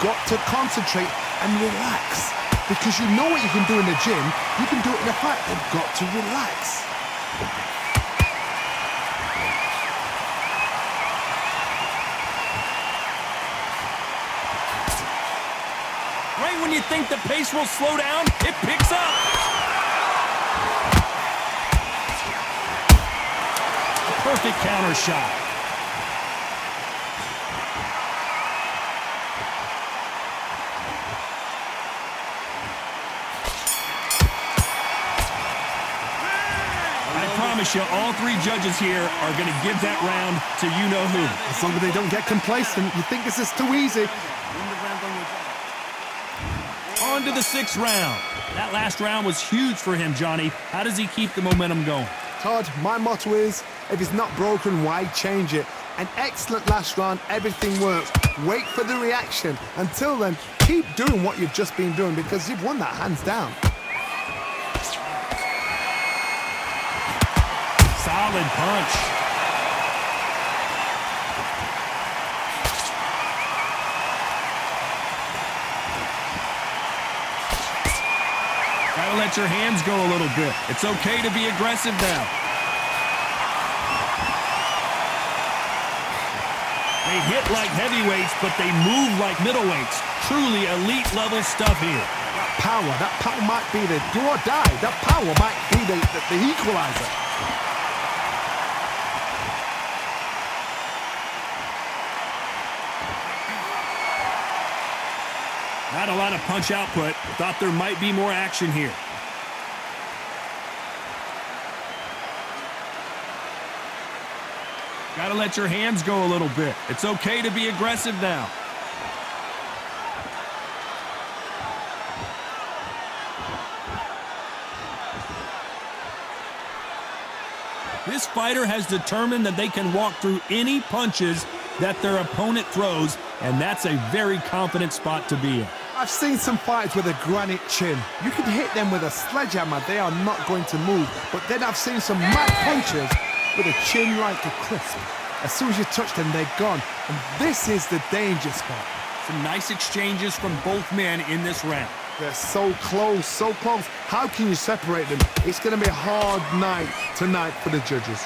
got to concentrate and relax. Because you know what you can do in the gym, you can do it in a fight. They've got to relax. Right when you think the pace will slow down, it picks up. A perfect counter shot. I promise you, all three judges here are going to give that round to you-know-who. As long as they don't get complacent, you think this is too easy. On to the sixth round. That last round was huge for him, Johnny. How does he keep the momentum going? Todd, my motto is, if it's not broken, why change it? An excellent last round, everything works. Wait for the reaction. Until then, keep doing what you've just been doing because you've won that hands down. Solid punch. Gotta let your hands go a little bit. It's okay to be aggressive now. They hit like heavyweights, but they move like middleweights. Truly elite level stuff here. That power might be the do or die. That power might be the equalizer. Not a lot of punch output. Thought there might be more action here. Gotta let your hands go a little bit. It's okay to be aggressive now. This fighter has determined that they can walk through any punches that their opponent throws, and that's a very confident spot to be in. I've seen some fighters with a granite chin. You can hit them with a sledgehammer, they are not going to move. But then I've seen some mad punchers with a chin like a crisp. As soon as you touch them, they're gone. And this is the danger spot. Some nice exchanges from both men in this round. They're so close, so close. How can you separate them? It's going to be a hard night tonight for the judges.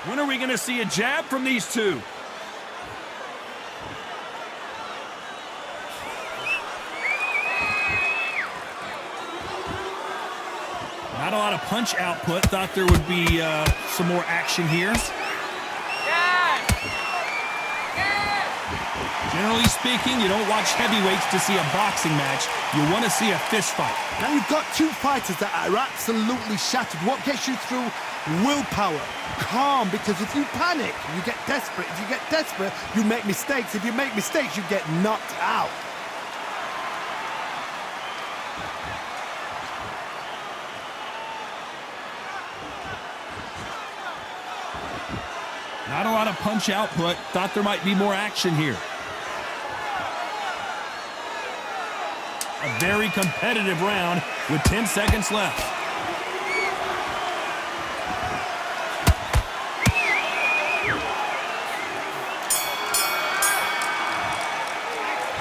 When are we going to see a jab from these two? Not a lot of punch output. Thought there would be some more action here. Generally speaking, you don't watch heavyweights to see a boxing match. You want to see a fist fight. Now you've got two fighters that are absolutely shattered. What gets you through? Willpower. Calm, because if you panic, you get desperate. If you get desperate, you make mistakes. If you make mistakes, you get knocked out. Not a lot of punch output. Thought there might be more action here. A very competitive round with 10 seconds left.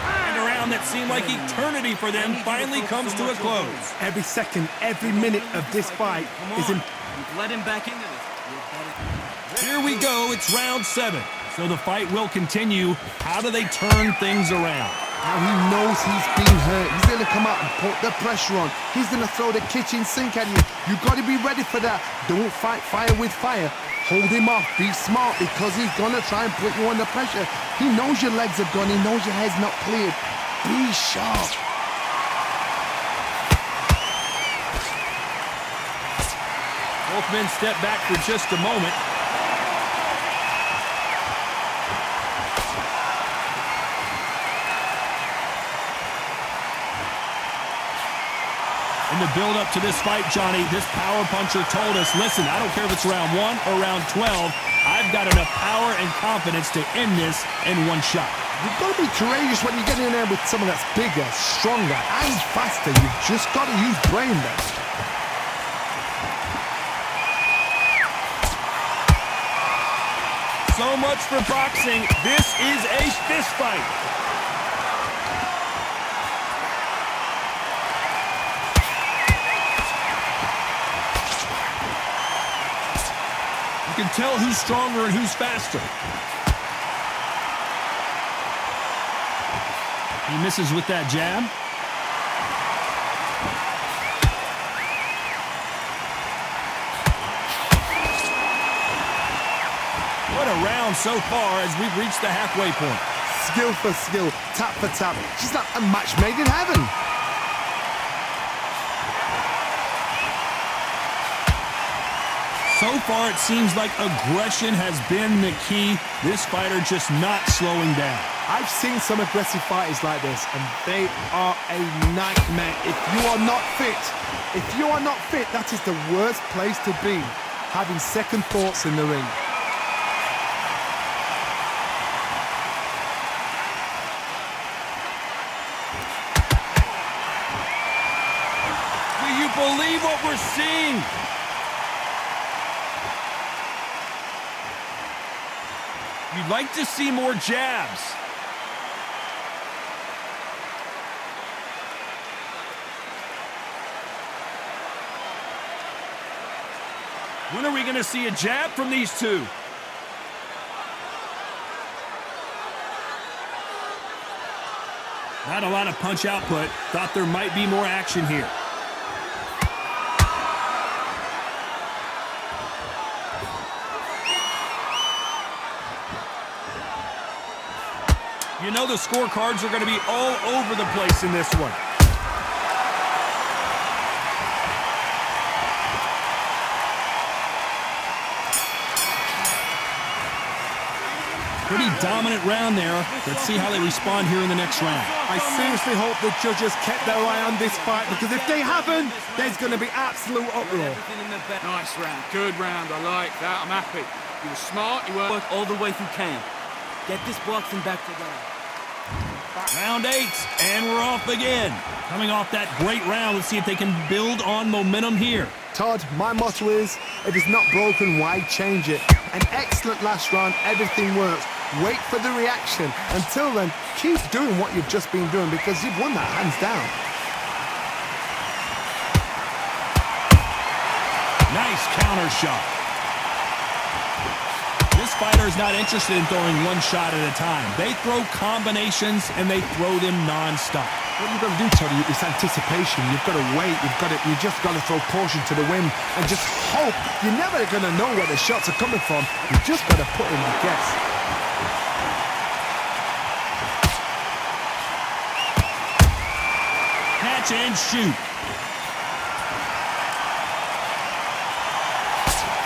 And a round that seemed like eternity for them finally comes to a close. Every second, every minute of this fight is important. You've let him back into this. Here we go, it's round 7. So the fight will continue. How do they turn things around? Now he knows he's been hurt. He's going to come out and put the pressure on. He's going to throw the kitchen sink at you. You've got to be ready for that. Don't fight fire with fire. Hold him off. Be smart because he's going to try and put you under pressure. He knows your legs have gone. He knows your head's not cleared. Be sharp. Both men step back for just a moment. In the build-up to this fight, Johnny, this power puncher told us, listen, I don't care if it's round 1 or round 12, I've got enough power and confidence to end this in one shot. You've got to be courageous when you get in there with someone that's bigger, stronger, and faster. You've just got to use brain there. So much for boxing. This is a fist fight. You can tell who's stronger and who's faster. He misses with that jab. What a round so far as we've reached the halfway point. Skill for skill, tap for tap. She's like a match made in heaven. So far, it seems like aggression has been the key. This fighter just not slowing down. I've seen some aggressive fighters like this, and they are a nightmare. If you are not fit, that is the worst place to be, having second thoughts in the ring. Do you believe what we're seeing? You'd like to see more jabs. When are we going to see a jab from these two? Not a lot of punch output. Thought there might be more action here. You know the scorecards are going to be all over the place in this one. Pretty dominant round there. Let's see how they respond here in the next round. I seriously hope the judges kept their eye on this fight, because if they haven't, there's going to be absolute uproar. Nice round, good round, I like that, I'm happy. You were smart, you worked all the way through camp. Get this boxing back together. Round 8, and we're off again. Coming off that great round, let's see if they can build on momentum here. Todd, my motto is, if it's not broken, why change it? An excellent last round, everything works. Wait for the reaction. Until then, keep doing what you've just been doing, because you've won that hands down. Nice counter shot. This fighter is not interested in throwing one shot at a time. They throw combinations, and they throw them non-stop. What you've got to do, Tony, is anticipation. You've got to wait. You just got to throw caution to the wind and just hope. You're never going to know where the shots are coming from. You just got to put in a guess. Catch and shoot.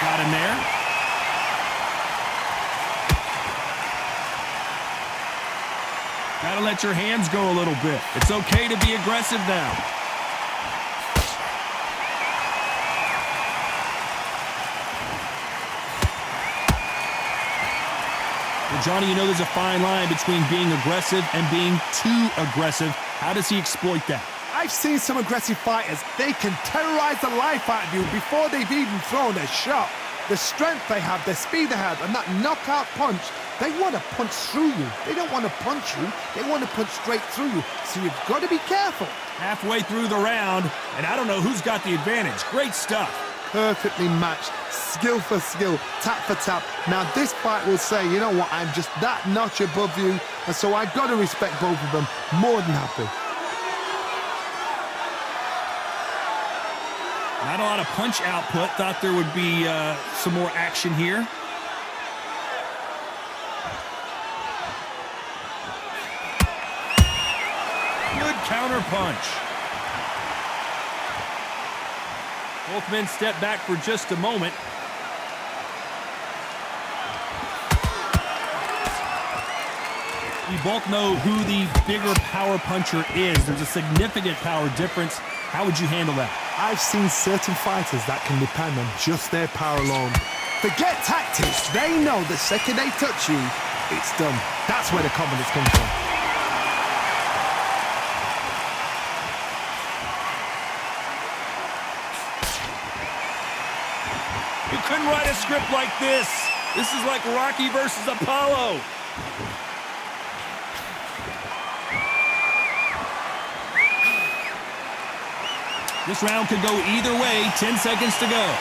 Got him there. Gotta let your hands go a little bit. It's okay to be aggressive now. Well, Johnny, you know there's a fine line between being aggressive and being too aggressive. How does he exploit that? I've seen some aggressive fighters. They can terrorize the life out of you before they've even thrown a shot. The strength they have, the speed they have, and that knockout punch, they want to punch through you. They don't want to punch you. They want to punch straight through you. So you've got to be careful. Halfway through the round, and I don't know who's got the advantage. Great stuff. Perfectly matched, skill for skill, tap for tap. Now this fight will say, you know what, I'm just that notch above you, and so I've got to respect both of them. More than happy. Not a lot of punch output. Thought there would be some more action here. Good counter punch. Both men step back for just a moment. We both know who the bigger power puncher is. There's a significant power difference. How would you handle that? I've seen certain fighters that can depend on just their power alone. Forget tactics. They know the second they touch you, it's done. That's where the confidence comes from. You couldn't write a script like this. This is like Rocky versus Apollo. This round could go either way. 10 seconds to go.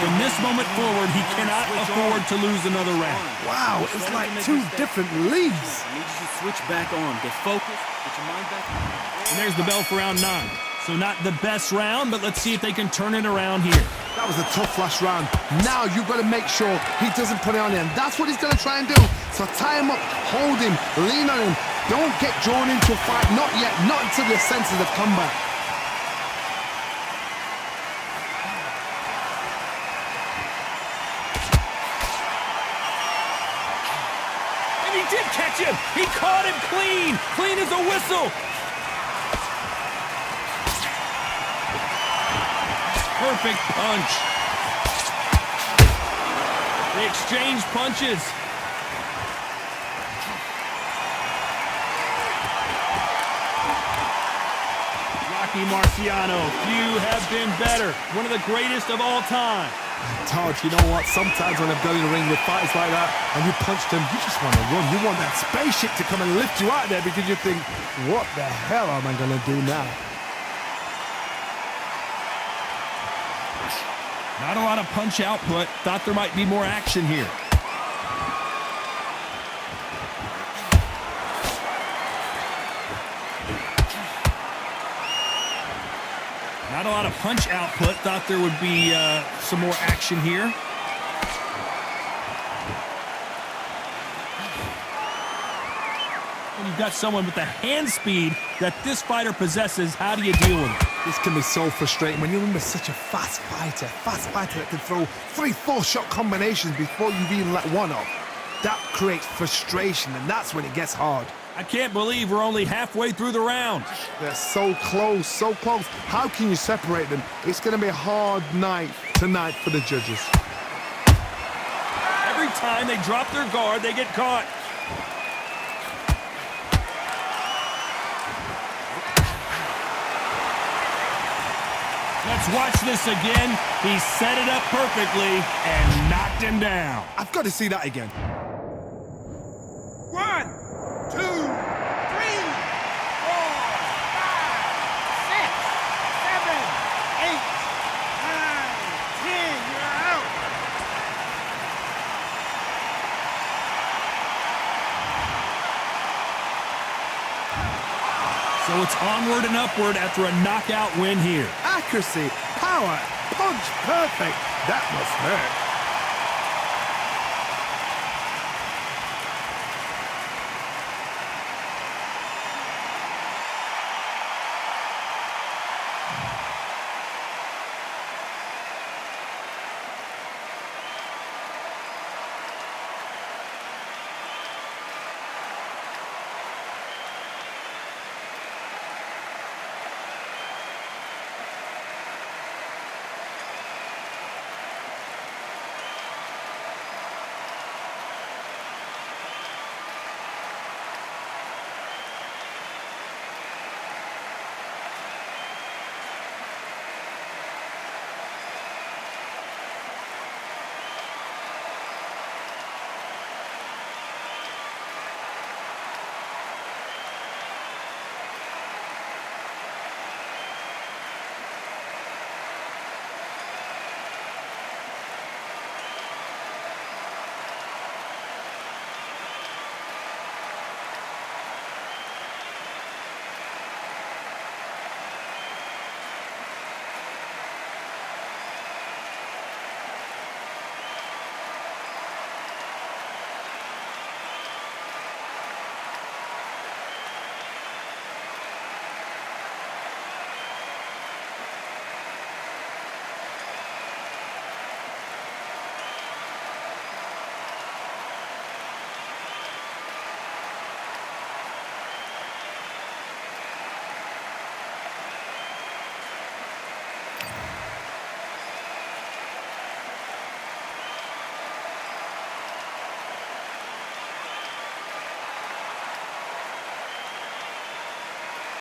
From this moment forward, he cannot afford to lose another round. Wow, it's like two different leagues. I need you to switch back on. Get focused. Get your mind back on. And there's the bell for round 9. So not the best round, but let's see if they can turn it around here. That was a tough last round. Now you've got to make sure he doesn't put it on him. That's what he's going to try and do. So tie him up, hold him, lean on him. Don't get drawn into a fight. Not yet. Not until your senses have come back. And he did catch him. He caught him clean. Clean as a whistle. Perfect punch. They exchange punches. Rocky Marciano, few have been better. One of the greatest of all time. Todd, you know what? Sometimes when I've gone in the ring with fighters like that and you punch them, you just want to run. You want that spaceship to come and lift you out there because you think, what the hell am I going to do now? Not a lot of punch output. Thought there might be more action here. Not a lot of punch output. Thought there would be some more action here. When you've got someone with the hand speed that this fighter possesses, how do you deal with it? This can be so frustrating when you're in with such a fast fighter that can throw 3-4 shot combinations before you've even let one off. That creates frustration, and that's when it gets hard. I can't believe we're only halfway through the round. They're so close, so close. How can you separate them? It's going to be a hard night tonight for the judges. Every time they drop their guard, they get caught. Let's watch this again. He set it up perfectly and knocked him down. I've got to see that again. 1, 2, 3, 4, 5, 6, 7, 8, 9, 10. You're out. So it's onward and upward after a knockout win here. Accuracy, power, punch, perfect. That must hurt.